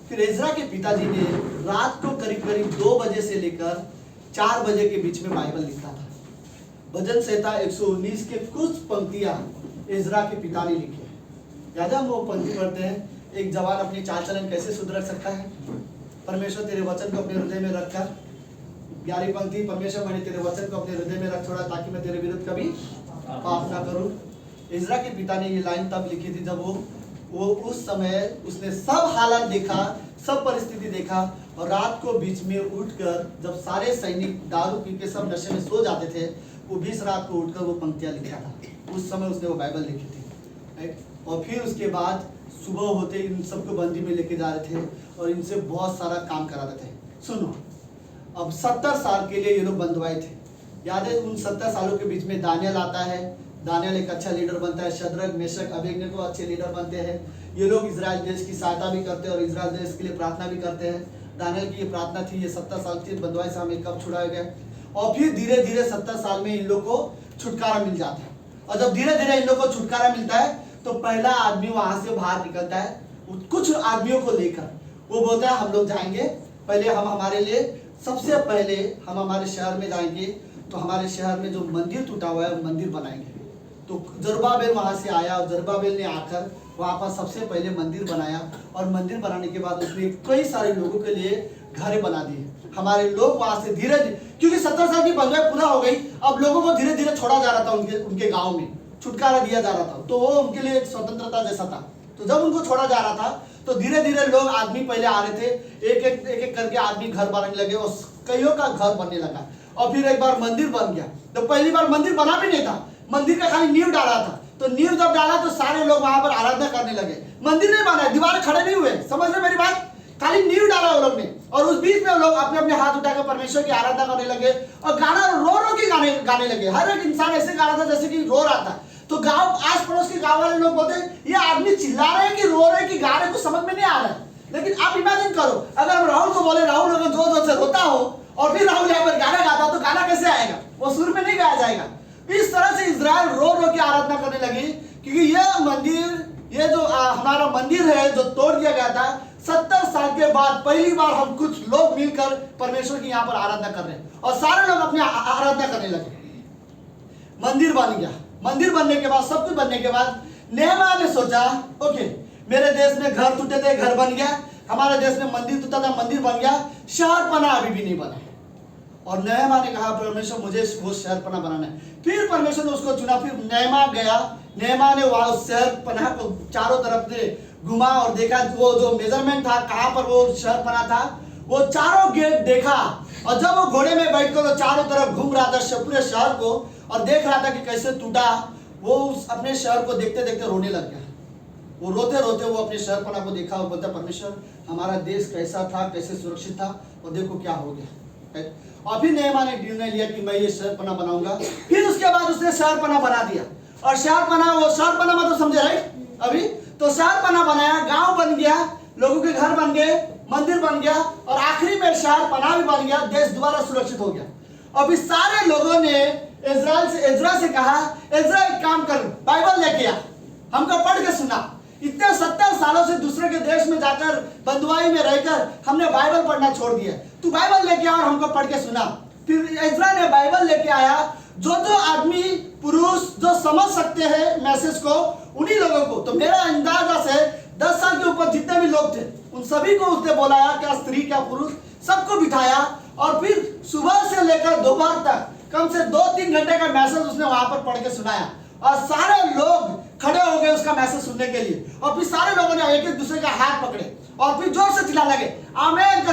फिर इज़रा के पिताजी ने रात को करीब 2 बजे से लेकर 4 बजे के बीच में बाइबल लिखा था। भजन संहिता 119 के कुछ पंक्तियां इज़रा के पिता ने लिखी है। याद है हम वो पंक्ति पढ़ते हैं, एक जवान अपनी चाल चलन कैसे सुधर सकता है? परमेश्वर तेरे वचन को अपने हृदय में रखकर, 11वीं पंक्ति, परमेश्वर मैंने तेरे वचन को अपने हृदय में रख छोड़ा ताकि मैं तेरे विरुद्ध कभी पाप ना करूं। इज़रा के पिता ने ये लाइन तब लिखी थी जब वो उस समय उसने सब हालात देखा, सब परिस्थिति देखा, और रात को बीच में उठकर जब सारे सैनिक दारू पी के सब नशे में सो जाते थे, वो 20 रात को उठकर वो पंक्तियां लिखा था। उस समय उसने वो बाइबल लिखी थी, राइट। और फिर उसके बाद सुबह होते इन सबको बंदी में लेके जा रहे थे और इनसे बहुत सारा काम कराते थे। सुनो, अब 70 साल के लिए ये लोग बंधुआए थे। याद है उन 70 सालों के बीच में दानियल आता है, दानियल एक अच्छा लीडर बनता है, शद्रक मेशक अबेदnego अच्छे लीडर बनते हैं। ये लोग इजराइल देश की सहायता भी करते हैं और इजराइल देश के लिए प्रार्थना भी करते हैं। दानियल की ये प्रार्थना थी, ये 70 साल की बंधुआई से हमें कब छुड़ाया गया। और फिर धीरे धीरे 70 साल में इन लोग को छुटकारा मिल जाता है, और जब धीरे धीरे इन लोग को छुटकारा मिलता है तो पहला आदमी वहां से बाहर निकलता है कुछ आदमियों को लेकर। वो बोलता है हम लोग जाएंगे, पहले हम हमारे लिए सबसे पहले हम हमारे शहर में जाएंगे, तो हमारे शहर में जो मंदिर टूटा हुआ है मंदिर बनाएंगे। तो जरुब्बाबेल वहां से आया और जरुब्बाबेल ने आकर वहां पर सबसे पहले मंदिर बनाया, और मंदिर बनाने के बाद उसने कई सारे लोगों के लिए घर बना दिए। हमारे लोग वहां से धीरे धीरे, क्योंकि 70 साल की बंधुआई पूरा हो गई, अब लोगों को धीरे धीरे छोड़ा जा रहा था, उनके गाँव में छुटकारा दिया जा रहा था, तो वो उनके लिए एक स्वतंत्रता जैसा था। तो जब उनको छोड़ा जा रहा था तो धीरे धीरे लोग आदमी पहले आ रहे थे, एक एक करके आदमी घर बनाने लगे और कईयों का घर बनने लगा। और फिर एक बार मंदिर बन गया। तो पहली बार मंदिर बना भी नहीं था, मंदिर का खाली नींव डाला था। तो नींव जब डाला तो सारे लोग वहां पर आराधना करने लगे। मंदिर नहीं बना, दीवार खड़े नहीं हुए, समझ रहे मेरी बात? खाली नींव डाला वो लोग ने, और उस बीच में लोग अपने अपने हाथ उठाकर परमेश्वर की आराधना करने लगे और गाना रो के गाने लगे। हर एक इंसान ऐसे गा रहा था जैसे कि रो रहा था। तो गांव आस पड़ोस के गांव वाले लोग बोलते ये आदमी चिल्ला रहे हैं कि रो रहे हैं कि गा रहे हैं, कुछ समझ में नहीं आ रहा है। लेकिन आप इमेजिन करो, अगर हम राहुल को बोले राहुल अगर जोर जोर से रोता हो और फिर राहुल यहाँ पर गाना गाता तो गाना कैसे आएगा? वो सुर में नहीं गाया जाएगा। इस तरह से इजराइल रो के आराधना करने लगी, क्योंकि यह मंदिर, ये जो हमारा मंदिर है जो तोड़ दिया गया था, 70 साल के बाद पहली बार हम कुछ लोग मिलकर परमेश्वर की यहाँ पर आराधना कर रहे हैं, और सारे लोग अपनी आराधना करने लगे। मंदिर बन गया। मंदिर बनने के बाद, सब कुछ बनने के बाद, नेहमिया ने सोचा ओके, मेरे देश में घर टूटे थे, घर बन गया, हमारे देश में मंदिर टूटा था, मंदिर बन गया, शहरपना अभी भी नहीं बना। और नेहमिया ने कहा परमेश्वर मुझे वो शहरपना बनाना है। फिर परमेश्वर ने उसको चुना। फिर नेहमिया गया, नेहमिया ने वहां उस शहरपना को चारों तरफ से घुमा और देखा वो जो मेजरमेंट था, कहां पर वो शहरपना था, वो चारों गेट देखा। और जब वो घोड़े में बैठकर वो चारों तरफ घूम रहा था पूरे शहर को और देख रहा था कि कैसे टूटा, वो उस अपने शहर को देखते देखते रोने लग गया। वो रोते रोते वो अपने शहरपना को देखा और बोलता परमेश्वर हमारा देश कैसा था, कैसे सुरक्षित था, और देखो क्या हो गया। और फिर नेहमिया ने निर्णय लिया कि मैं ये शहरपना बनाऊंगा। फिर उसके बाद उसने शहरपना बना दिया। और शहरपना, वो शहरपना मतलब समझे राइट? अभी तो शहरपना बनाया, गांव बन गया, लोगों के घर बन गए, मंदिर बन गया, और आखिरी में शहरपना भी बन गया, देश दोबारा सुरक्षित हो गया। और इस सारे लोगों ने इज़रा से कहा, इज़रा एक काम कर, बाइबल लेके आ, हमको पढ़ के सुना। इतने 70 सालों से दूसरे के देश में जाकर बंधुआई में रहकर हमने बाइबल पढ़ना छोड़ दिया, तू बाइबल लेके आ और हमको पढ़ के सुना। फिर इज़रा ने बाइबल लेके आया। जो आदमी पुरुष जो समझ सकते हैं मैसेज को, उन्हीं लोगों को, तो मेरा अंदाजा से 10 साल के ऊपर जितने भी लोग थे उन सभी को उसने बोलाया, क्या स्त्री क्या पुरुष, सबको बिठाया और फिर सुबह से लेकर दोपहर तक कम से 2-3 घंटे का मैसेज उसने वहां पर पढ़ के सुनाया और सारे लोग खड़े हो गए उसका मैसेज सुनने के लिए। और फिर सारे लोगों ने एक एक दूसरे का हाथ पकड़े और फिर जोर से चिल्लाने लगे आमेन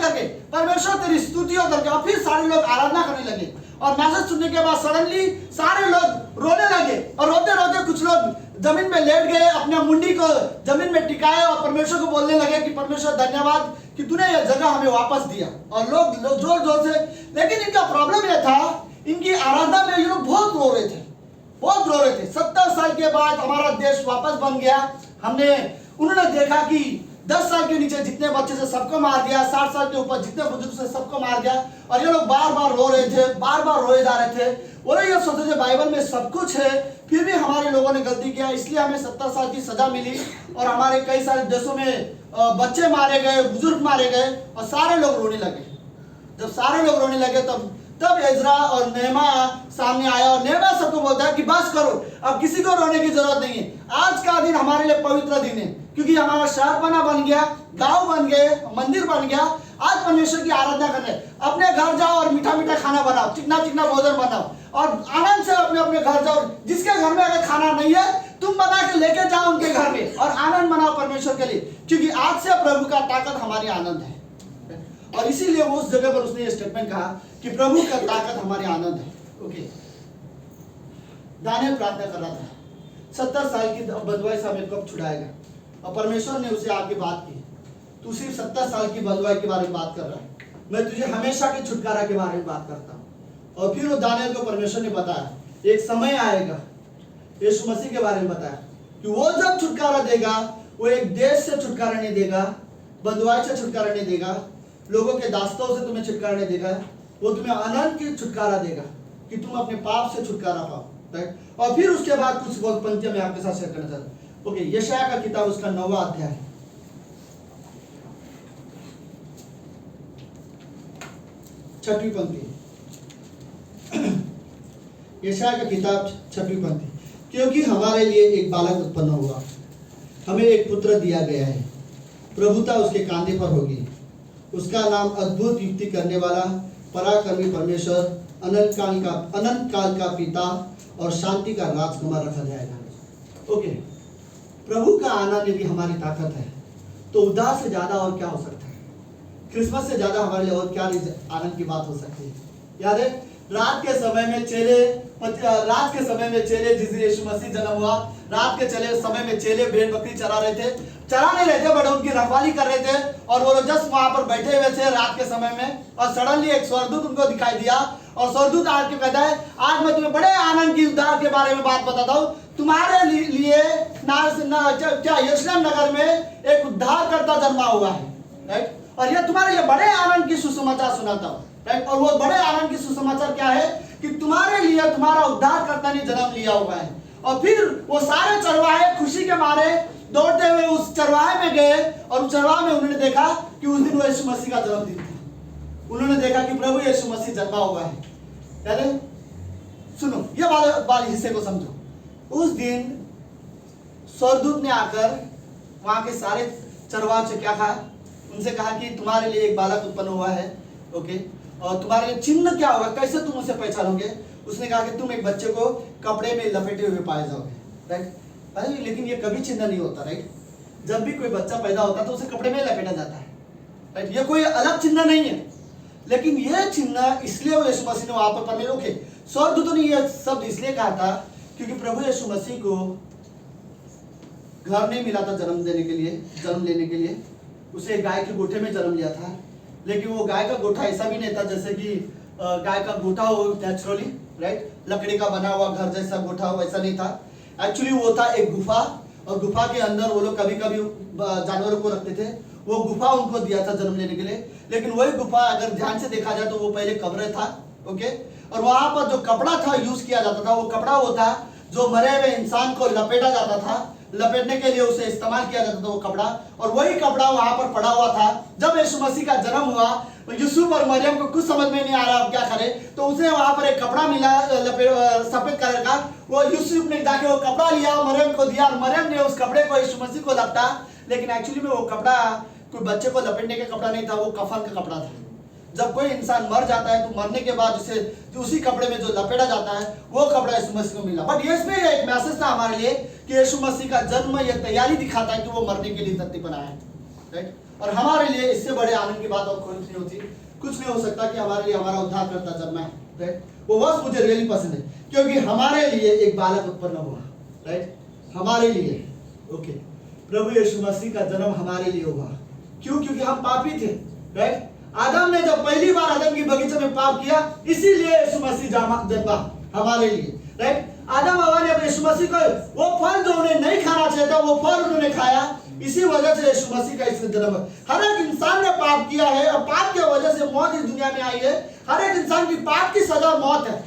करके परमेश्वर तेरी स्तुति हो करके। और फिर सारे लोग आराधना करने लगे और मैसेज सुनने के बाद सडनली सारे लोग रोने लगे और रोते रोते कुछ लोग जमीन में लेट गए, अपने मुंडी को जमीन में टिकाए और परमेश्वर को बोलने लगे कि परमेश्वर धन्यवाद कि तूने यह जगह हमें वापस दिया। और लोग जोर जोर से, लेकिन इनका प्रॉब्लम यह था इनकी आराधना में ये लोग बहुत रो रहे थे। 70 साल के बाद हमारा देश वापस बन गया। उन्होंने देखा कि 10 साल के नीचे जितने बच्चे से सबको मार दिया, 60 साल के ऊपर जितने बुजुर्ग से सबको मार दिया। और ये लोग बार बार रो रहे थे, बार बार रोए जा रहे थे। वो लोग ये सोचते थे बाइबल में सब कुछ है, फिर भी हमारे लोगों ने गलती किया, इसलिए हमें 70 साल की सजा मिली और हमारे कई सारे देशों में बच्चे मारे गए, बुजुर्ग मारे गए और सारे लोग रोने लगे। जब सारे लोग रोने लगे तब एजरा और नेहमिया सामने आया और नेहमिया सबको बोलता है कि बस करो, अब किसी को रोने की जरूरत नहीं है। आज का दिन हमारे लिए पवित्र दिन है क्योंकि हमारा शहरपना बन गया, गांव बन गए, मंदिर बन गया। आज परमेश्वर की आराधना करने अपने घर जाओ और मीठा मीठा खाना बनाओ, चिकना चिकना भोजन बनाओ और आनंद से अपने अपने घर जाओ। जिसके घर में अगर खाना नहीं है तुम बना के लेके जाओ उनके घर में और आनंद मनाओ परमेश्वर के लिए, क्योंकि आज से प्रभु का ताकत हमारी आनंद है। और इसीलिए वो उस जगह पर उसने ये स्टेटमेंट कहा कि प्रभु का ताकत हमारी आनंद है। ओके, दानियल प्रार्थना कर रहा था 70 साल की बंधुआई से हमें कब छुड़ाएगा, और परमेश्वर ने उसे आके बात की, तू सिर्फ 70 साल की बंधुआई के बारे में बात कर रहा है, मैं तुझे हमेशा के छुटकारा के बारे में बात करता हूँ। और फिर वो दानियल को परमेश्वर ने बताया एक समय आएगा, यीशु मसीह के बारे में बताया कि वो जब छुटकारा देगा वो एक देश से छुटकारा नहीं देगा, बंधुआई से छुटकारा नहीं देगा, लोगों के दास्तों से तुम्हें छुटकारा नहीं देगा, वो तुम्हें आनंद की छुटकारा देगा कि तुम अपने पाप से छुटकारा पाओ। राइट, और फिर उसके बाद कुछ पंक्तियां मैं आपके साथ शेयर करना चाहता हूं। ओके, यशायाह का किताब उसका 9वां अध्याय, छठवीं पंक्ति। यशायाह का किताब 6वीं पंक्ति, क्योंकि हमारे लिए एक बालक उत्पन्न हुआ, हमें एक पुत्र दिया गया है, प्रभुता उसके कांधे पर होगी, उसका नाम अद्भुत युक्ति करने वाला, पराक्रमी परमेश्वर, अनंत काल का पिता और शांति का राजकुमार रखा जाएगा। ओके, प्रभु का आनंद यदि हमारी ताकत है तो उद्धार से ज्यादा और क्या हो सकता है, क्रिसमस से ज्यादा हमारे लिए और क्या आनंद की बात हो सकती है। याद है रात के समय में चेले जिस दिन यीशु मसीह जन्म हुआ, रात के समय में चेले भेड़ बकरी चरा नहीं रहे थे बट उनकी रखवाली कर रहे थे। और वो लोग जस्ट वहां पर बैठे हुए थे रात के समय में, और सडनली एक स्वर्गदूत उनको दिखाई दिया और स्वर्गदूत आके कहता है आज मैं तुम्हें बड़े आनंद की उद्धार के बारे में बात बताता हूँ, तुम्हारे लिए यरूशलेम नगर में एक उद्धारकर्ता जन्मा हुआ है। राइट, और ये तुम्हारे लिए बड़े आनंद की सुसमाचार सुनाता हूँ। राइट, और वो बड़े आनंद की सुसमाचार क्या है कि तुम्हारे लिए तुम्हारा उद्धारकर्ता ने जन्म लिया हुआ है। और फिर वो सारे चरवाहे खुशी के मारे दौड़ते हुए उस चरवाहे में गए और उस चरवाहे में उन्होंने देखा कि उस दिन वो यीशु मसीह का जन्मदिन था। उन्होंने देखा कि प्रभु यीशु मसीह जन्मा हुआ है। यानी सुनो, ये वाले हिस्से को समझो। उस दिन स्वर्गदूत ने आकर वहां के सारे चरवाहे से क्या कहा, उनसे कहा कि तुम्हारे लिए एक बालक उत्पन्न हुआ है। ओके, और तुम्हारे लिए चिन्ह क्या होगा, कैसे तुम उसे पहचानोगे। उसने कहा कि तुम एक बच्चे को कपड़े में लपेटे हुए पाए जाओगे। राइट, लेकिन ये कभी चिन्ह नहीं होता। राइट, जब भी कोई बच्चा पैदा होता है तो उसे कपड़े में लपेटा जाता है। राइट, ये कोई अलग चिन्ह नहीं है, लेकिन ये चिन्ह इसलिए वो यीशु मसीह ने वहां पर परमेश्वर ओके स्वर्गदूतों ने ये शब्द इसलिए कहा था क्योंकि प्रभु यीशु मसीह को घर नहीं मिला था जन्म लेने के लिए। उसे गाय के गोठे में जन्म लिया था, लेकिन वो गाय का गोठा ऐसा भी नहीं था जैसे कि गाय का गोठा हो नेचुरली। राइट, लकड़ी का बना हुआ घर जैसा गोठा हो, ऐसा नहीं था। एक्चुअली वो था एक गुफा, और गुफा के अंदर वो लोग कभी कभी जानवरों को रखते थे। वो गुफा उनको दिया था जन्म लेने के लिए, लेकिन वही गुफा अगर ध्यान से देखा जाए तो वो पहले कब्र था। ओके, और वहां पर जो कपड़ा था यूज किया जाता था, वो कपड़ा वो था जो मरे हुए इंसान को लपेटा जाता था, लपेटने के लिए उसे इस्तेमाल किया जाता था वो कपड़ा। और वही कपड़ा वहां पर पड़ा हुआ था। जब यीशु मसीह का जन्म हुआ, यूसुफ और मरियम को कुछ समझ में नहीं आ रहा अब क्या करे, तो उसे वहां पर एक कपड़ा मिला सफेद कलर का। वो यूसुफ ने जाके वो कपड़ा लिया, मरियम को दिया, और मरियम ने उस कपड़े को यीशु मसीह को लपटा। लेकिन एक्चुअली में वो कपड़ा कोई बच्चे को लपेटने का कपड़ा नहीं था, वो कफन का कपड़ा था। जब कोई इंसान मर जाता है तो मरने के बाद उसे जो उसी कपड़े में जो लपेटा जाता है वो कपड़ा यीशु मसीह को मिला। बट इसमें एक मैसेज था हमारे लिए कि यीशु मसीह का जन्म ये तैयारी दिखाता है कि वो मरने के लिए धरती पर आया है, राइट। और हमारे लिए इससे बड़े आनंद की बात और कोई नहीं होती, कुछ नहीं हो सकता कि हमारे लिए हमारा उद्धारकर्ता जन्मा है, राइट। वो वर्ष मुझे रियली पसंद है क्योंकि हमारे लिए एक बालक उत्पन्न हुआ, राइट, हमारे लिए। ओके, प्रभु यीशु मसीह का जन्म हमारे लिए हुआ। क्यों? क्योंकि हम पापी थे, राइट। आदम ने जब पहली बार आदम की बगीचे में पाप किया, इसीलिए यीशु मसीह जन्मा हमारे लिए, राइट। आदम हवा ने अपने यीशु मसीह को वो फल जो उन्हें नहीं खाना चाहिए था वो फल उन्होंने खाया, इसी वजह से यीशु मसीह का इसमें जन्म है। हर एक इंसान ने पाप किया है और पाप की वजह से मौत इस दुनिया में आई है। हर एक इंसान की पाप की सजा मौत है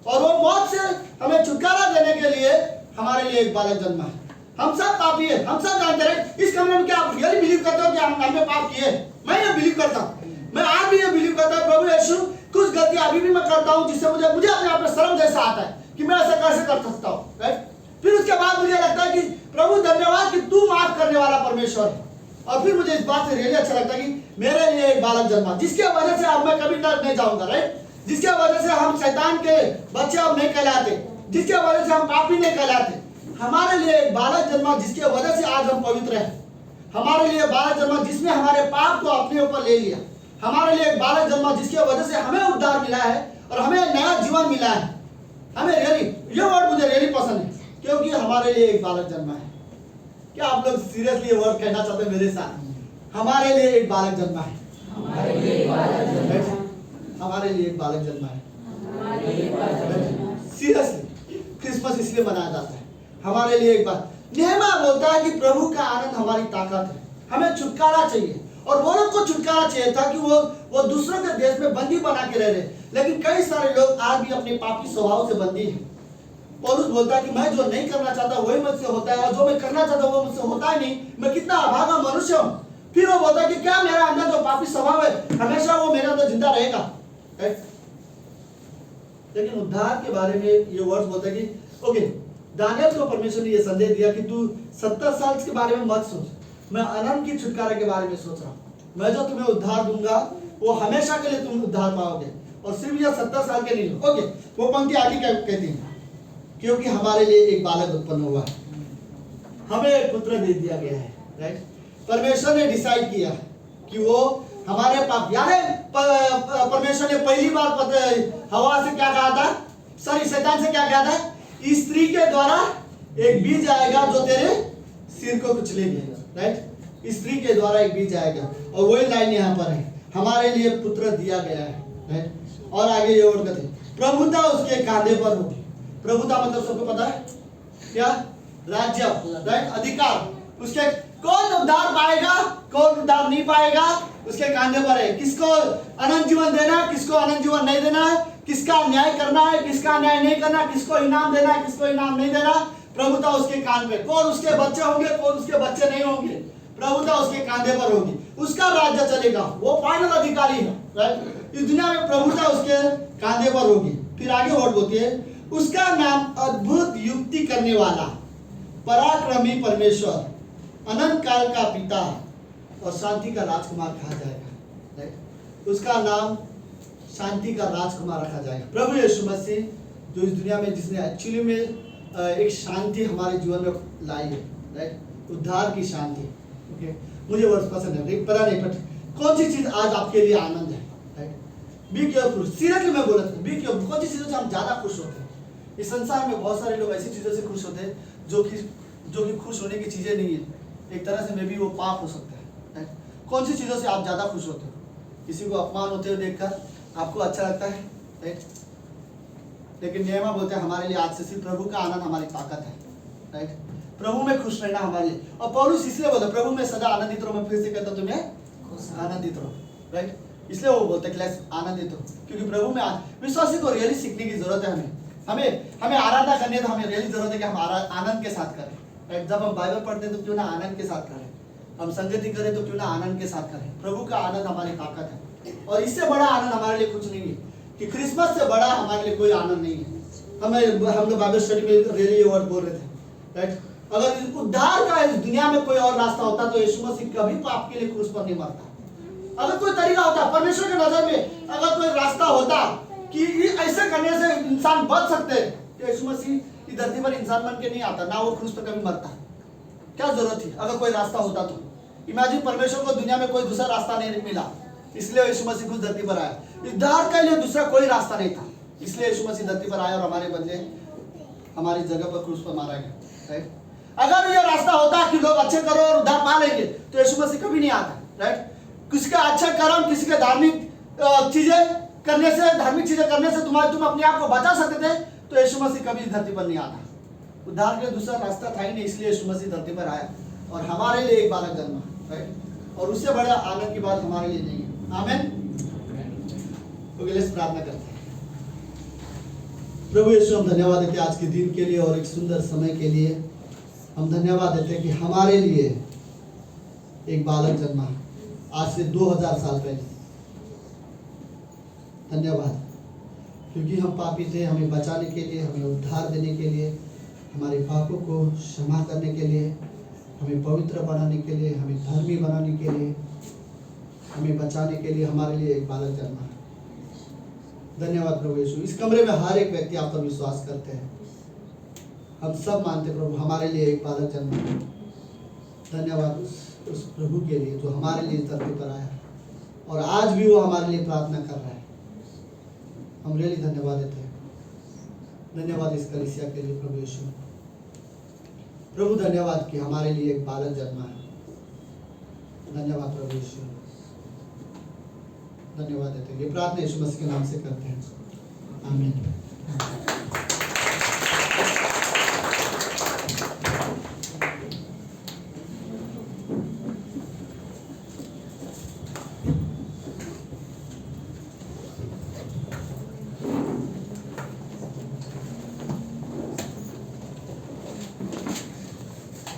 और वो मौत से हमें छुटकारा देने के लिए हमारे लिए एक बालक जन्मा है। हम सब पापी है, हम सब जानते हैं। इस कमरे में क्या आप रियली बिलीव करते हो कि हमने पाप किए? मैं ये बिलीव करता हूँ, मैं आज भी ये बिलीव करता हूँ प्रभु यीशु कुछ गलती अभी भी मैं करता हूँ जिससे मुझे अपने आप में शर्म जैसा आता है कि मैं ऐसा कैसे कर सकता हूँ, राइट। फिर उसके बाद मुझे लगता है कि प्रभु धन्यवाद कि तू माफ करने वाला परमेश्वर है। और फिर मुझे इस बात से रियली अच्छा लगता है कि मेरे लिए एक बालक जन्मा जिसके वजह से अब मैं कभी नर्क नहीं जाऊंगा, राइट। जिसके वजह से हम शैतान के बच्चे अब नहीं कहलाते, जिसके वजह से हम पापी नहीं कहलाते। हमारे लिए एक बालक जन्मा जिसके वजह से आज हम पवित्र हैं। हमारे लिए बालक जन्मा जिसने हमारे पाप को अपने ऊपर ले लिया। हमारे लिए एक बालक जन्मा जिसके वजह से हमें उद्धार मिला है और हमें नया जीवन मिला है। हमें रियली ये वर्ड मुझे रियली पसंद है क्योंकि हमारे लिए एक बालक जन्मा है। क्या आप लोग सीरियसली ये वर्ड कहना चाहते हैं मेरे साथ? हमारे लिए एक बालक जन्मा है, हमारे लिए एक बालक जन्मा है, हमारे लिए एक बालक जन्मा है। सीरियसली क्रिसमस इसलिए मनाया जाता है, हमारे लिए एक बात। नेहमा बोलता है कि प्रभु का आनंद हमारी ताकत है, हमें छुटकारा चाहिए। और वो लोग को छुटकारा चाहिए था कि वो दूसरों के देश में बंदी बना के रह रहे, लेकिन कई सारे लोग आज भी अपने पापी स्वभाव से बंदी हैं। पौलुस बोलता है कि मैं जो नहीं करना चाहता वही मुझसे होता है और जो मैं करना चाहता वो मुझसे होता ही नहीं। मैं कितना अभागा मनुष्य हूँ। फिर वो बोलता है कि क्या मेरा अंदर जो पापी स्वभाव है हमेशा वो मेरे अंदर जिंदा रहेगा, राइट। लेकिन उद्धार के बारे में ये वर्ष बोलता है कि ओके, दानियल को परमेश्वर ने ये संदेश दिया कि तू 70 साल के बारे में मत सोच, मैं अनंत की छुटकारा के बारे में सोच रहा हूँ। मैं जो तुम्हें उद्धार दूंगा वो हमेशा के लिए तुम उद्धार पाओगे और सिर्फ यह 70 साल के नहीं। ओके, वो पंक्ति आगे क्या कहती है? क्योंकि हमारे लिए एक बालक उत्पन्न हुआ है, हमें एक पुत्र दे दिया गया है, राइट। परमेश्वर ने डिसाइड किया कि वो हमारे पाप, यानी परमेश्वर ने पहली बार हवा से क्या कहा था, शैतान से क्या कहा था? स्त्री के द्वारा एक बीज आएगा जो तेरे सिर को कुचलेगा, राइट। स्त्री के द्वारा एक बीज आएगा और वही लाइन यहाँ पर है, हमारे लिए पुत्र दिया गया है, राइट। और आगे ये और कहते प्रभुता उसके कांधे पर होगी। प्रभुता मतलब सबको पता है क्या? राज्य, राइट, अधिकार। उसके कौन उद्धार पाएगा, कौन उद्धार नहीं पाएगा, उसके कांधे पर है। किसको अनंत जीवन देना है, किसको अनंत जीवन नहीं देना है, किसका न्याय करना है, किसका न्याय नहीं करना, किसको इनाम देना है, किसको इनाम नहीं देना। प्रभुता उसके कान पे। कौन उसके बच्चे होंगे, कौन उसके बच्चे नहीं होंगे, प्रभुता उसके कांधे पर होगी। उसका राज्य चलेगा, वो फाइनल अधिकारी है, राइट। इस दुनिया में प्रभुता उसके कांधे पर होगी। फिर आगे और बोलती है उसका नाम अद्भुत युक्ति करने वाला, पराक्रमी परमेश्वर, अनंत काल का पिता और शांति का राजकुमार कहा जाएगा, राइट। उसका नाम शांति का राजकुमार रखा जाएगा। प्रभु यीशु मसीह जो इस दुनिया में जिसने एक्चुअली में एक शांति हमारे जीवन में लाई है, राइट, उद्धार की शांति। ओके, मुझे वर्ष पसंद है, पता नहीं बट कौन सी चीज आज आपके लिए आनंद है, राइट। बी केयरफुल, सीरियसली मैं बोल रहा हूँ, बी केयरफुल। कौन सी चीजों से हम ज्यादा खुश होते हैं? इस संसार में बहुत सारे लोग ऐसी चीजों से खुश होते हैं जो कि खुश होने की चीजें नहीं है। एक तरह से मे भी वो पाप हो सकता है, राइट। कौन सी चीजों से आप ज्यादा खुश होते हो? किसी को अपमान होते हुए देखकर आपको अच्छा लगता है, राइट। लेकिन नेहमा बोलते हैं हमारे लिए आज से सिर्फ प्रभु का आनंद हमारी ताकत है, राइट। प्रभु में खुश रहना हमारे लिए। और पौलुस इसलिए बोलता प्रभु में सदा आनंदित रहो। मैं फिर से कहता हूं तुम्हें आनंदित रहो, राइट। इसलिए वो बोलते हैं आनंदित रहो क्योंकि प्रभु में विश्वासी को रियली सीखने की जरूरत है। हमें आराधना करनी है तो हमें रियली जरूरत है कि हम आनंद के साथ करें, राइट। जब हम बाइबल पढ़ते हैं तो क्यों ना आनंद के साथ करें, हम संगति करें तो क्यों ना आनंद के साथ करें। प्रभु का आनंद हमारी ताकत है और इससे बड़ा आनंद हमारे लिए कुछ नहीं है कि क्रिसमस से बड़ा हमारे लिए कोई आनंद नहीं है। हम लोग बाइबल स्टडी में रियली ये वर्ड बोल रहे थे, राइट। अगर उद्धार का इस दुनिया में कोई और रास्ता होता तो यीशु मसीह कभी पाप के लिए क्रूस पर नहीं मरता। अगर कोई तरीका होता, परमेश्वर की नजर में अगर कोई रास्ता होता कि ऐसे करने से इंसान बच सकते, तो यीशु मसीह इस धरती पर इंसान बन के नहीं आता, ना वो क्रूस पर कभी मरता। क्या जरूरत थी अगर कोई रास्ता होता तो? इमेजिन, परमेश्वर को दुनिया में कोई दूसरा रास्ता नहीं मिला, इसलिए यीशु मसीह खुद धरती पर आया। उद्धार के लिए दूसरा कोई रास्ता नहीं था, इसलिए यीशु मसीह धरती पर आया और हमारे बदले हमारी जगह पर क्रूस पर मारा गया, राइट। अगर ये रास्ता होता कि लोग अच्छे करो और उद्धार पा लेंगे, तो यीशु मसीह कभी नहीं आता, राइट। किसी का अच्छे कर्म, किसी के धार्मिक चीजें करने से तुम अपने आप को बचा सकते थे, तो यीशु मसीह कभी धरती पर नहीं आता। उद्धार के लिए दूसरा रास्ता था ही नहीं, इसलिए यीशु मसीह धरती पर आया और हमारे लिए एक बालक जन्मा, राइट। और उससे बड़ा आनंद की बात हमारे लिए नहीं है। आमीन। ओके, लेट्स प्रार्थना करते हैं। प्रभु यीशु, हम धन्यवाद देते हैं आज के दिन के लिए और एक सुंदर समय के लिए। हम धन्यवाद देते हैं कि हमारे लिए एक बालक जन्मा आज से 2000 साल पहले। धन्यवाद, क्योंकि हम पापी थे, हमें बचाने के लिए, हमें उद्धार देने के लिए, हमारे पापों को क्षमा करने के लिए, हमें पवित्र बनाने के लिए, हमें धर्मी बनाने के लिए, हमें बचाने के लिए हमारे लिए एक बालक जन्मा। धन्यवाद प्रभु यीशु। इस कमरे में हर एक व्यक्ति आप पर विश्वास करते हैं, हम सब मानते प्रभु हमारे लिए एक बालक जन्मा। धन्यवाद उस प्रभु के लिए जो हमारे लिए धरती पर आया और आज भी वो हमारे लिए प्रार्थना कर रहा है। हम रियली धन्यवाद देते हैं। धन्यवाद इस कलीसिया के लिए प्रभु यीशु। प्रभु धन्यवाद कि हमारे लिए एक बालक जन्मा है। धन्यवाद प्रभु यीशु, धन्यवाद देते हैं। ये प्रार्थना यीशु मसीह के नाम से करते हैं। आमीन।